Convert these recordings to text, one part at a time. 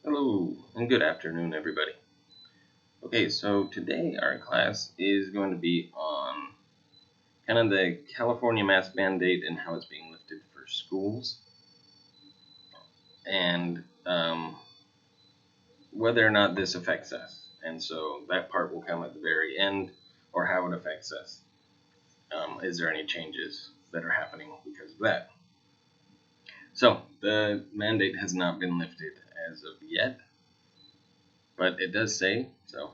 Hello, and good afternoon, everybody. Okay, so today our class is going to be on kind of the California mask mandate and how it's being lifted for schools, and whether or not this affects us. And so that part will come at the very end, or how it affects us. Is there any changes that are happening because of that? So the mandate has not been lifted as of yet, but it does say so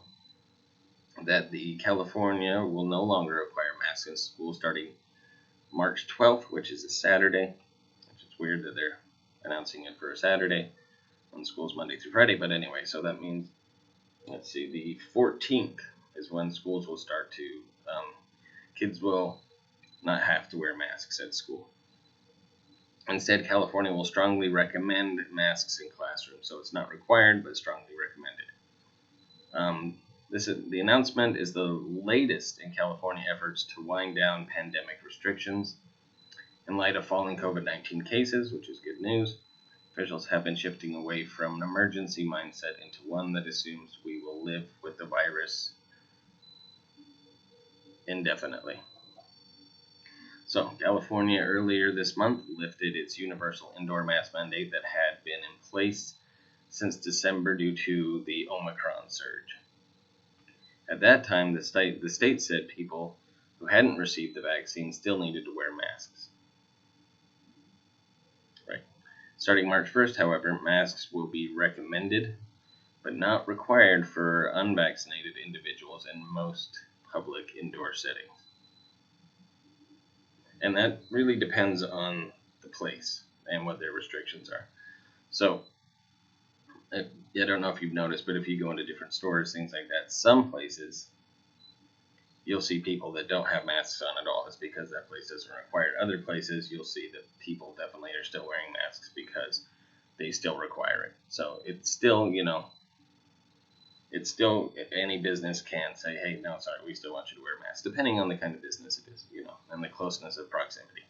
that the California will no longer require masks in school starting March 12th, which is a Saturday, which is weird that they're announcing it for a Saturday when school's Monday through Friday. But anyway, so that means, let's see, the 14th is when schools will start to, kids will not have to wear masks at school. Instead, California will strongly recommend masks in classrooms. So it's not required, but strongly recommended. The announcement is the latest in California efforts to wind down pandemic restrictions. In light of falling COVID-19 cases, which is good news, officials have been shifting away from an emergency mindset into one that assumes we will live with the virus indefinitely. So, California earlier this month lifted its universal indoor mask mandate that had been in place since December due to the Omicron surge. At that time, the state said people who hadn't received the vaccine still needed to wear masks. Right. Starting March 1st, however, masks will be recommended, but not required for unvaccinated individuals in most public indoor settings. And that really depends on the place and what their restrictions are. So, I don't know if you've noticed, but if you go into different stores, things like that, some places you'll see people that don't have masks on at all. It's because that place doesn't require it. Other places you'll see that people definitely are still wearing masks because they still require it. So it's still, any business can say, hey, no, sorry, we still want you to wear masks, depending on the kind of business it is, and the closeness of proximity.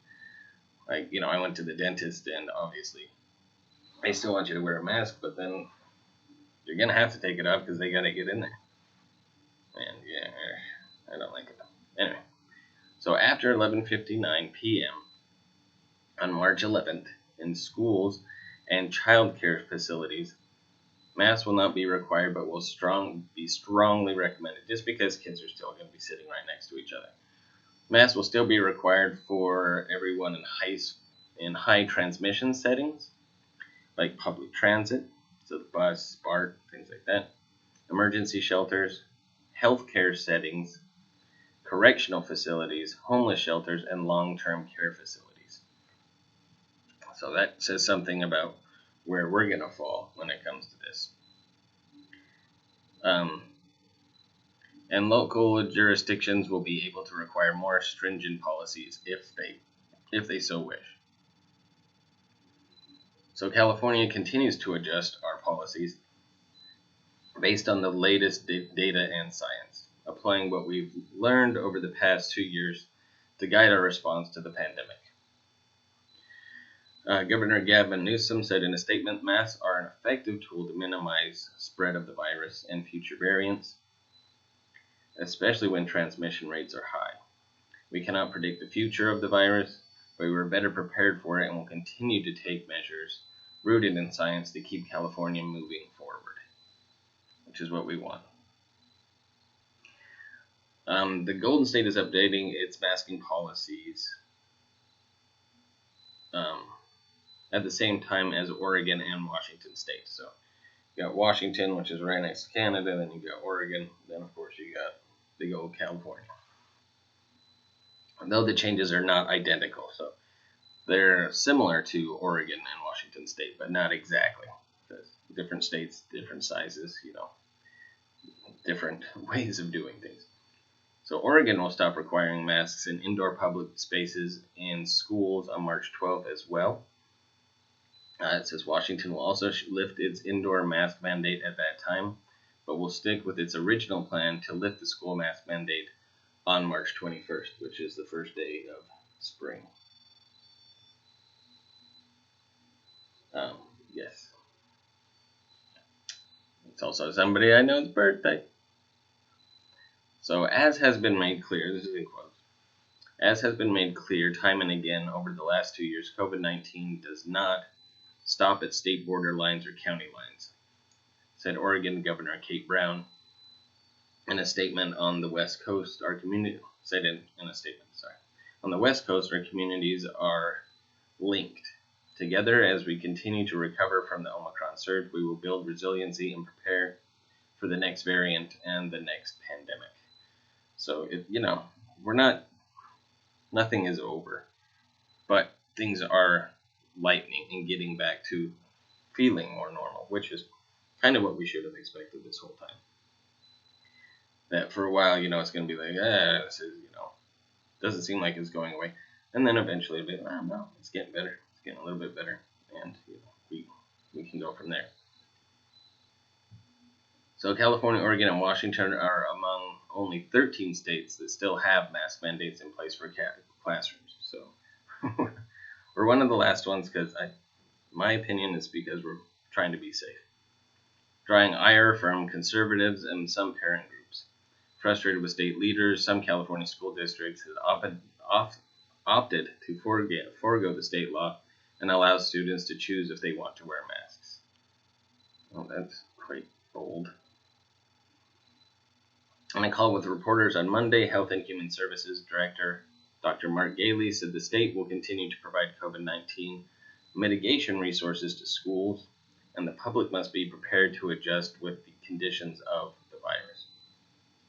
Like, I went to the dentist, and obviously they still want you to wear a mask, but then you're going to have to take it off because they got to get in there. And yeah, I don't like it. Anyway, so after 11:59 p.m. on March 11th, in schools and child care facilities, masks will not be required, but will be strongly recommended, just because kids are still going to be sitting right next to each other. Masks will still be required for everyone in high transmission settings, like public transit, so the bus, BART, things like that, emergency shelters, healthcare settings, correctional facilities, homeless shelters, and long-term care facilities. So that says something about where we're going to fall when it comes to this. And local jurisdictions will be able to require more stringent policies if they so wish. So California continues to adjust our policies based on the latest data and science, applying what we've learned over the past 2 years to guide our response to the pandemic. Governor Gavin Newsom said in a statement, masks are an effective tool to minimize spread of the virus and future variants, especially when transmission rates are high. We cannot predict the future of the virus, but we are better prepared for it and will continue to take measures rooted in science to keep California moving forward, which is what we want. The Golden State is updating its masking policies at the same time as Oregon and Washington State. So you got Washington, which is right next to Canada, then you got Oregon, then of course you got big old California. Though the changes are not identical, so they're similar to Oregon and Washington State, but not exactly. Because different states, different sizes, different ways of doing things. So Oregon will stop requiring masks in indoor public spaces and schools on March 12th as well. It says Washington will also lift its indoor mask mandate at that time, but will stick with its original plan to lift the school mask mandate on March 21st, which is the first day of spring. Yes. It's also somebody I know's birthday. So, as has been made clear, this is in quotes, as has been made clear time and again over the last 2 years, COVID-19 does not stop at state border lines or county lines, said Oregon Governor Kate Brown in a statement on the West Coast. Our community said in a statement, on the West Coast, our communities are linked together as we continue to recover from the Omicron surge. We will build resiliency and prepare for the next variant and the next pandemic. So, nothing is over, but things are lightening and getting back to feeling more normal, which is kind of what we should have expected this whole time. That for a while, it's going to be like, this is, doesn't seem like it's going away. And then eventually it'll be, no, it's getting better. It's getting a little bit better. And, we can go from there. So California, Oregon, and Washington are among only 13 states that still have mask mandates in place for classrooms. So we're one of the last ones because my opinion is because we're trying to be safe. Drawing ire from conservatives and some parent groups. Frustrated with state leaders, some California school districts have opted to forego the state law and allow students to choose if they want to wear masks. Well, that's quite bold. In a call with reporters on Monday, Health and Human Services Director Dr. Mark Galey said the state will continue to provide COVID-19 mitigation resources to schools, and the public must be prepared to adjust with the conditions of the virus.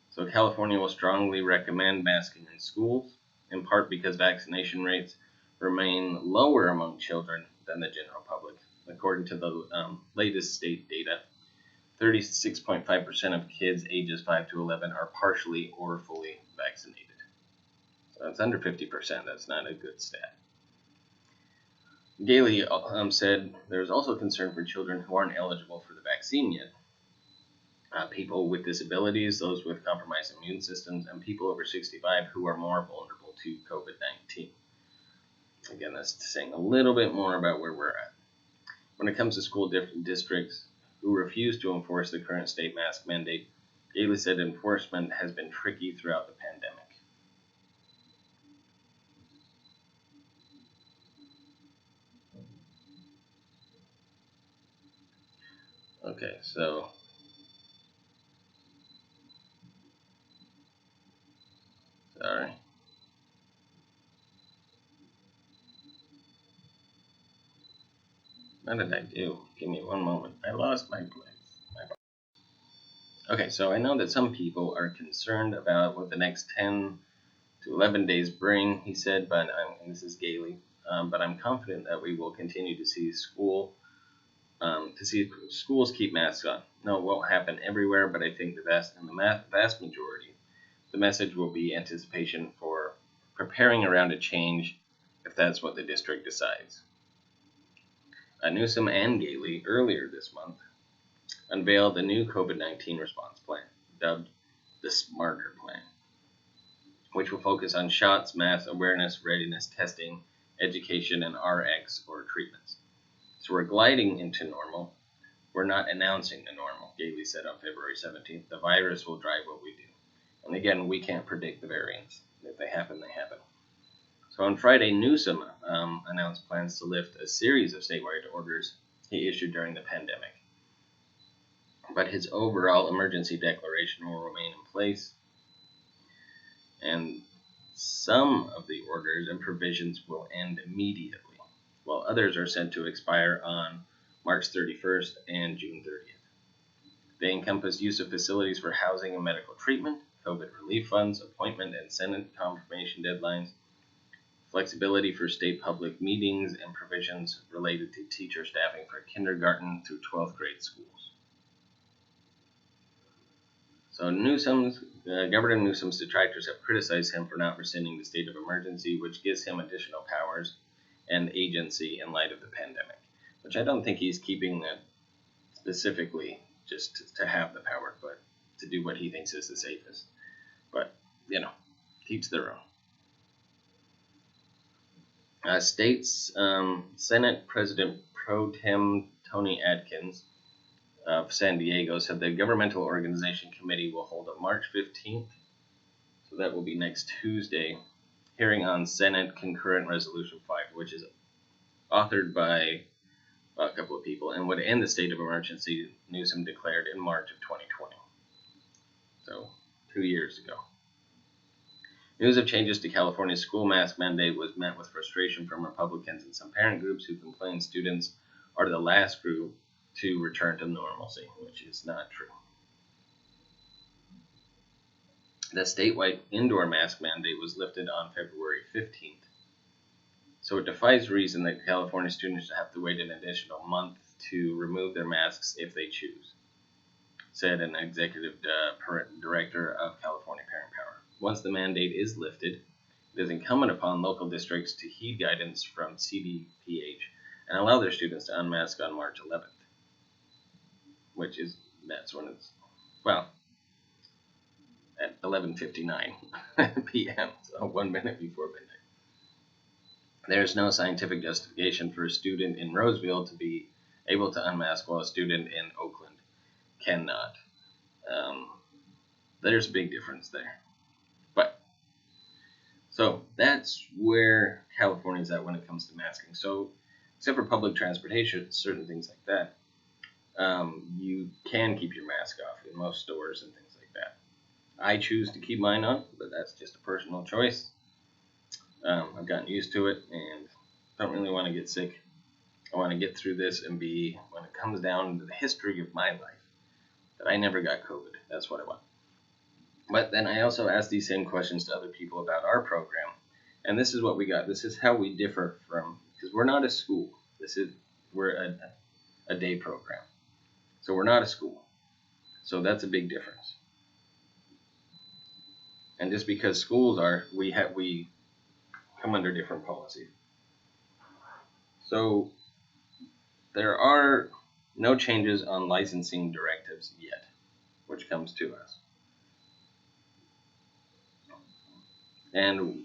So California will strongly recommend masking in schools, in part because vaccination rates remain lower among children than the general public. According to the latest state data, 36.5% of kids ages 5 to 11 are partially or fully vaccinated. So that's under 50%. That's not a good stat. Galey said there's also concern for children who aren't eligible for the vaccine yet. People with disabilities, those with compromised immune systems, and people over 65 who are more vulnerable to COVID-19. Again, that's saying a little bit more about where we're at. When it comes to school districts who refuse to enforce the current state mask mandate, Galey said enforcement has been tricky throughout the pandemic. Okay, so sorry. What did I do? Give me one moment. I lost my place. Okay, so I know that some people are concerned about what the next 10 to 11 days bring, he said, but this is Galey, but I'm confident that we will continue to see schools keep masks on. No, it won't happen everywhere, but I think the vast majority, the message will be anticipation for preparing around a change if that's what the district decides. Newsom and Galey earlier this month unveiled the new COVID-19 response plan, dubbed the SMARTER Plan, which will focus on shots, mass awareness, readiness, testing, education, and RX or treatments. So we're gliding into normal. We're not announcing the normal, Galey said on February 17th. The virus will drive what we do. And again, we can't predict the variants. If they happen, they happen. So on Friday, Newsom announced plans to lift a series of statewide orders he issued during the pandemic. But his overall emergency declaration will remain in place, and some of the orders and provisions will end immediately, while others are set to expire on March 31st and June 30th. They encompass use of facilities for housing and medical treatment, COVID relief funds, appointment and Senate confirmation deadlines, flexibility for state public meetings, and provisions related to teacher staffing for kindergarten through 12th grade schools. So Governor Newsom's detractors have criticized him for not rescinding the state of emergency, which gives him additional powers and agency in light of the pandemic, which I don't think he's keeping that specifically just to have the power, but to do what he thinks is the safest. But, keeps their own. States Senate President Pro Tem Tony Atkins of San Diego said the governmental organization committee will hold a March 15th, so that will be next Tuesday, hearing on Senate Concurrent Resolution 5, which is authored by a couple of people and would end the state of emergency Newsom declared in March of 2020. So, 2 years ago. News of changes to California's school mask mandate was met with frustration from Republicans and some parent groups who complain students are the last group to return to normalcy, which is not true. The statewide indoor mask mandate was lifted on February 15th. So it defies reason that California students have to wait an additional month to remove their masks if they choose, said an executive director of California Parent Power. Once the mandate is lifted, it is incumbent upon local districts to heed guidance from CDPH and allow their students to unmask on March 11th, that's when it's, at 11:59 p.m., so 1 minute before midnight. There is no scientific justification for a student in Roseville to be able to unmask while a student in Oakland cannot. There's a big difference there. So that's where California's at when it comes to masking. So except for public transportation, certain things like that, you can keep your mask off in most stores and things like that. I choose to keep mine on, but that's just a personal choice. I've gotten used to it and don't really want to get sick. I want to get through this and be, when it comes down to the history of my life, that I never got COVID. That's what I want. But then I also asked these same questions to other people about our program, and this is what we got. This is how we differ from, because we're not a school. We're a day program. So we're not a school. So that's a big difference. And just because schools are, we come under different policies. So there are no changes on licensing directives yet, which comes to us. And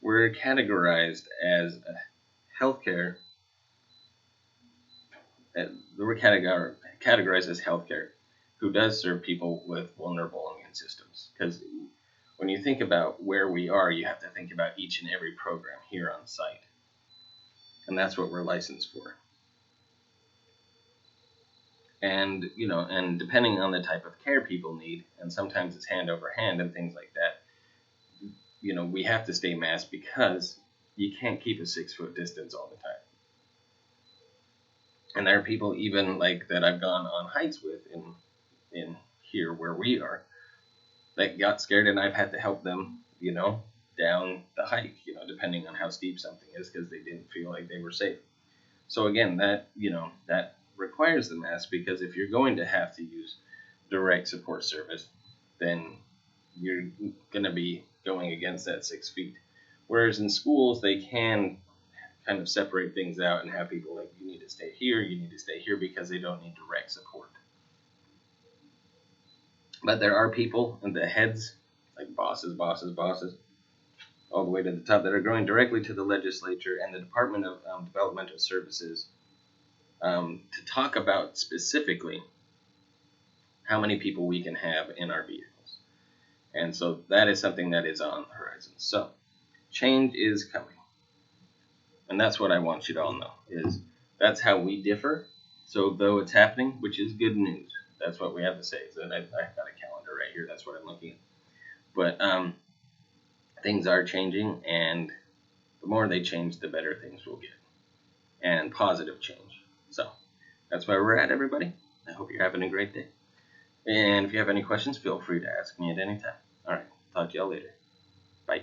we're categorized as healthcare. We're categorized as healthcare, who does serve people with vulnerable immune systems. Because when you think about where we are, you have to think about each and every program here on site. And that's what we're licensed for. And, and depending on the type of care people need, and sometimes it's hand over hand and things like that, we have to stay masked because you can't keep a 6-foot distance all the time. And there are people even like that I've gone on hikes with in here where we are that got scared, and I've had to help them, down the hike, depending on how steep something is, because they didn't feel like they were safe. So again, that requires the mask, because if you're going to have to use direct support service, then you're going to be going against that 6 feet. Whereas in schools, they can kind of separate things out and have people like, you need to stay here, because they don't need direct support. But there are people and the heads, like bosses, all the way to the top, that are going directly to the legislature and the Department of Developmental Services to talk about specifically how many people we can have in our vehicles. And so that is something that is on the horizon. So change is coming. And that's what I want you to all know, is that's how we differ. So though it's happening, which is good news, that's what we have to say. So I've got a calendar right here. That's what I'm looking at. But things are changing, and the more they change, the better things will get. And positive change. So that's where we're at, everybody. I hope you're having a great day. And if you have any questions, feel free to ask me at any time. All right. Talk to y'all later. Bye.